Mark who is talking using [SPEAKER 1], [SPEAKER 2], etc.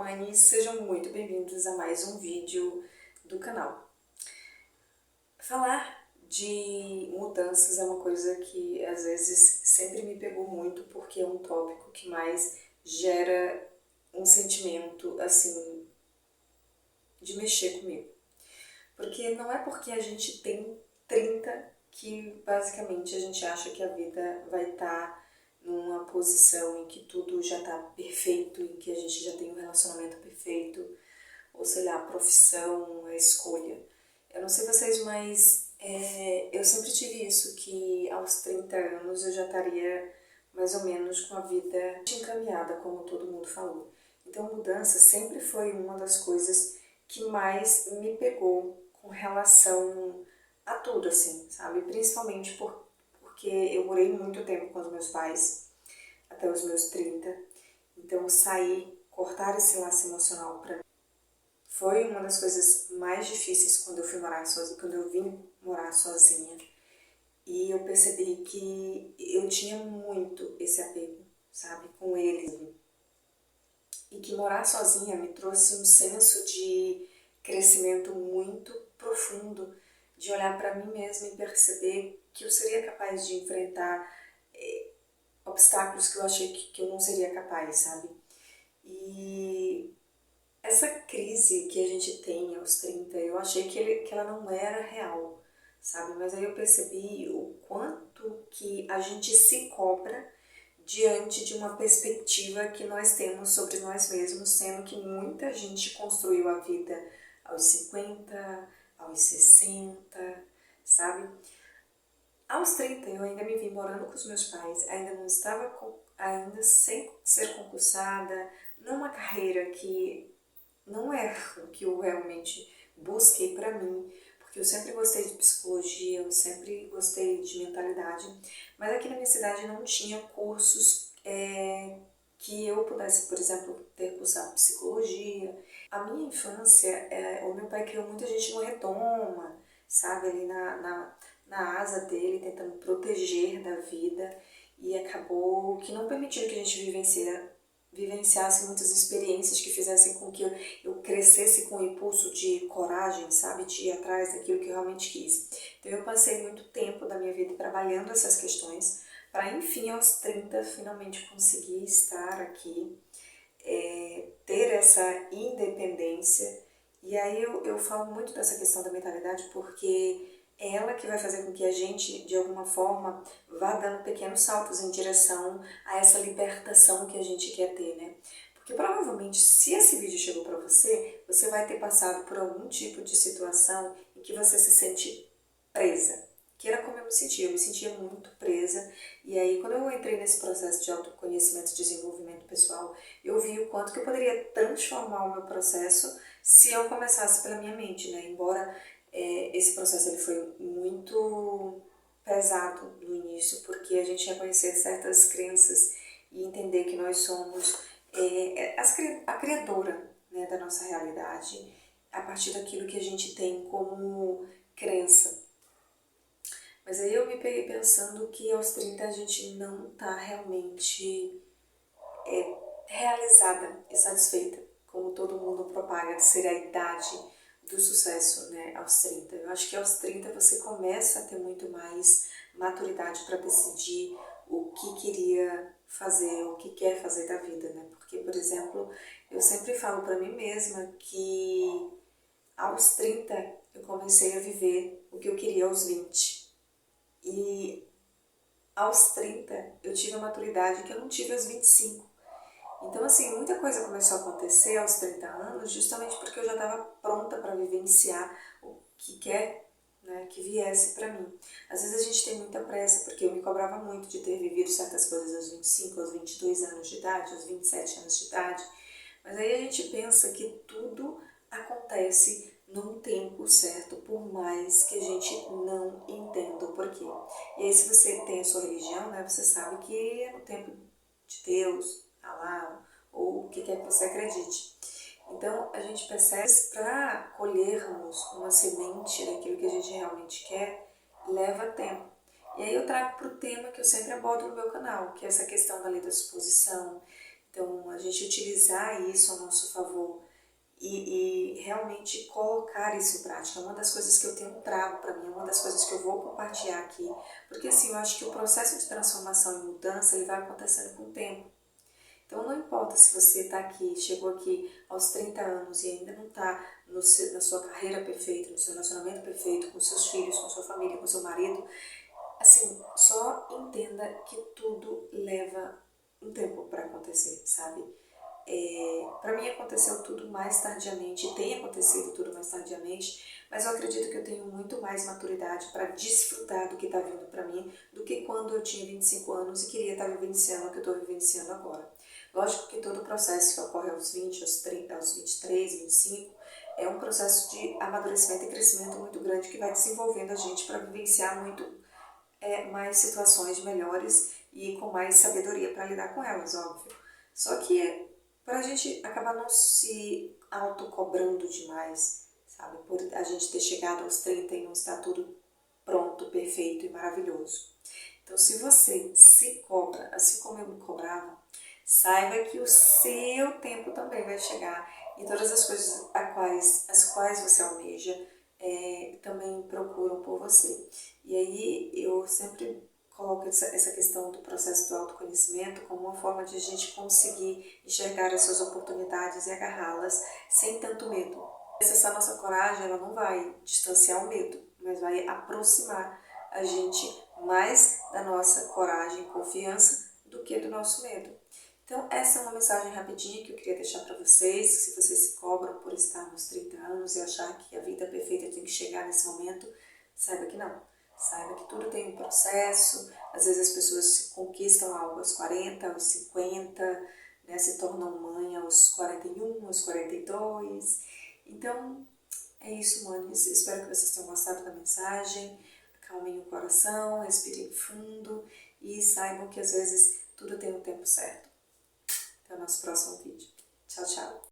[SPEAKER 1] mães! Sejam muito bem-vindos a mais um vídeo do canal. Falar de mudanças é uma coisa que às vezes sempre me pegou muito, porque é um tópico que mais gera um sentimento, assim, de mexer comigo. Porque não é porque a gente tem 30 que basicamente a gente acha que a vida vai estar numa posição em que tudo já está perfeito, em que a gente já tem um relacionamento perfeito, ou sei lá, a profissão, a escolha. Eu não sei vocês, mas eu sempre tive isso, que aos 30 anos eu já estaria mais ou menos com a vida encaminhada, como todo mundo falou. Então mudança sempre foi uma das coisas que mais me pegou com relação a tudo, assim, sabe? Principalmente porque eu morei muito tempo com os meus pais, até os meus 30. Então sair, cortar esse laço emocional pra mim foi uma das coisas mais difíceis quando eu fui morar sozinha, quando eu vim morar sozinha. E eu percebi que eu tinha muito esse apego, sabe, com eles. E que morar sozinha me trouxe um senso de crescimento muito profundo, de olhar para mim mesma e perceber que eu seria capaz de enfrentar obstáculos que eu achei que eu não seria capaz, sabe? E essa crise que a gente tem aos 30, eu achei que ela não era real, sabe? Mas aí eu percebi o quanto que a gente se cobra diante de uma perspectiva que nós temos sobre nós mesmos, sendo que muita gente construiu a vida aos 50, aos 60, sabe? Aos 30 eu ainda me vi morando com os meus pais, ainda não estava, ainda sem ser concursada, numa carreira que não é o que eu realmente busquei para mim, porque eu sempre gostei de psicologia, eu sempre gostei de mentalidade, mas aqui na minha cidade não tinha cursos que eu pudesse, por exemplo, ter cursado psicologia. A minha infância, o meu pai criou muita gente no redoma, sabe, ali na asa dele, tentando proteger da vida, e acabou que não permitindo que a gente vivenciasse muitas experiências que fizessem com que eu crescesse com o impulso de coragem, sabe, de ir atrás daquilo que eu realmente quis. Então eu passei muito tempo da minha vida trabalhando essas questões, para enfim aos 30 finalmente conseguir estar aqui, ter essa independência. E aí eu falo muito dessa questão da mentalidade porque é ela que vai fazer com que a gente, de alguma forma, vá dando pequenos saltos em direção a essa libertação que a gente quer ter, né? Porque provavelmente, se esse vídeo chegou para você, você vai ter passado por algum tipo de situação em que você se sente presa. Que era como eu me sentia muito presa. E aí, quando eu entrei nesse processo de autoconhecimento e desenvolvimento pessoal, eu vi o quanto que eu poderia transformar o meu processo se eu começasse pela minha mente, né? Embora esse processo ele foi muito pesado no início, porque a gente ia conhecer certas crenças e entender que nós somos a criadora, né, da nossa realidade, a partir daquilo que a gente tem como crença. Mas aí eu me peguei pensando que aos 30 a gente não está realmente realizada e satisfeita, como todo mundo propaga, de ser a idade do sucesso, né, aos 30. Eu acho que aos 30 você começa a ter muito mais maturidade para decidir o que queria fazer, o que quer fazer da vida, né? Porque, por exemplo, eu sempre falo para mim mesma que aos 30 eu comecei a viver o que eu queria aos 20. E aos 30 eu tive a maturidade que eu não tive aos 25. Então, assim, muita coisa começou a acontecer aos 30 anos justamente porque eu já estava pronta para vivenciar o que quer, né, que viesse para mim. Às vezes a gente tem muita pressa, porque eu me cobrava muito de ter vivido certas coisas aos 25, aos 22 anos de idade, aos 27 anos de idade. Mas aí a gente pensa que tudo acontece num tempo certo, por mais que a gente não entenda o porquê. E aí se você tem a sua religião, né, você sabe que é no tempo de Deus, Allah, ou o que quer que você acredite. Então a gente percebe que para colhermos uma semente daquilo que a gente realmente quer, leva tempo. E aí eu trago para o tema que eu sempre abordo no meu canal, que é essa questão da lei da suposição. Então a gente utilizar isso a nosso favor e realmente colocar isso em prática. É uma das coisas que eu tenho um trago para mim, é uma das coisas que eu vou compartilhar aqui, porque assim, eu acho que o processo de transformação e mudança, ele vai acontecendo com o tempo. Então não importa se você está aqui, chegou aqui aos 30 anos e ainda não está na sua carreira perfeita, no seu relacionamento perfeito, com seus filhos, com sua família, com seu marido, assim, só entenda que tudo leva um tempo para acontecer, sabe? Para mim aconteceu tudo mais tardiamente, e tem acontecido tudo mais tardiamente, mas eu acredito que eu tenho muito mais maturidade para desfrutar do que está vindo para mim do que quando eu tinha 25 anos e queria estar vivenciando o que eu estou vivenciando agora. Lógico que todo o processo que ocorre aos 20, aos 30, aos 23, 25, é um processo de amadurecimento e crescimento muito grande que vai desenvolvendo a gente para vivenciar muito mais situações melhores e com mais sabedoria para lidar com elas, óbvio. Só que para a gente acabar não se autocobrando demais, sabe? Por a gente ter chegado aos 30 e não estar tudo pronto, perfeito e maravilhoso. Então, se você se cobra, assim como eu me cobrava, saiba que o seu tempo também vai chegar e todas as coisas as quais você almeja também procuram por você. E aí eu sempre coloco essa questão do processo do autoconhecimento como uma forma de a gente conseguir enxergar as suas oportunidades e agarrá-las sem tanto medo. Essa nossa coragem, ela não vai distanciar o medo, mas vai aproximar a gente mais da nossa coragem e confiança do que do nosso medo. Então, essa é uma mensagem rapidinha que eu queria deixar para vocês. Se vocês se cobram por estar nos 30 anos e achar que a vida perfeita tem que chegar nesse momento, saiba que não. Saiba que tudo tem um processo. Às vezes as pessoas conquistam algo aos 40, aos 50, né, se tornam mãe aos 41, aos 42. Então, é isso, manes. Espero que vocês tenham gostado da mensagem. Acalmem o coração, respirem fundo e saibam que às vezes tudo tem um tempo certo. Até o nosso próximo vídeo. Tchau, tchau.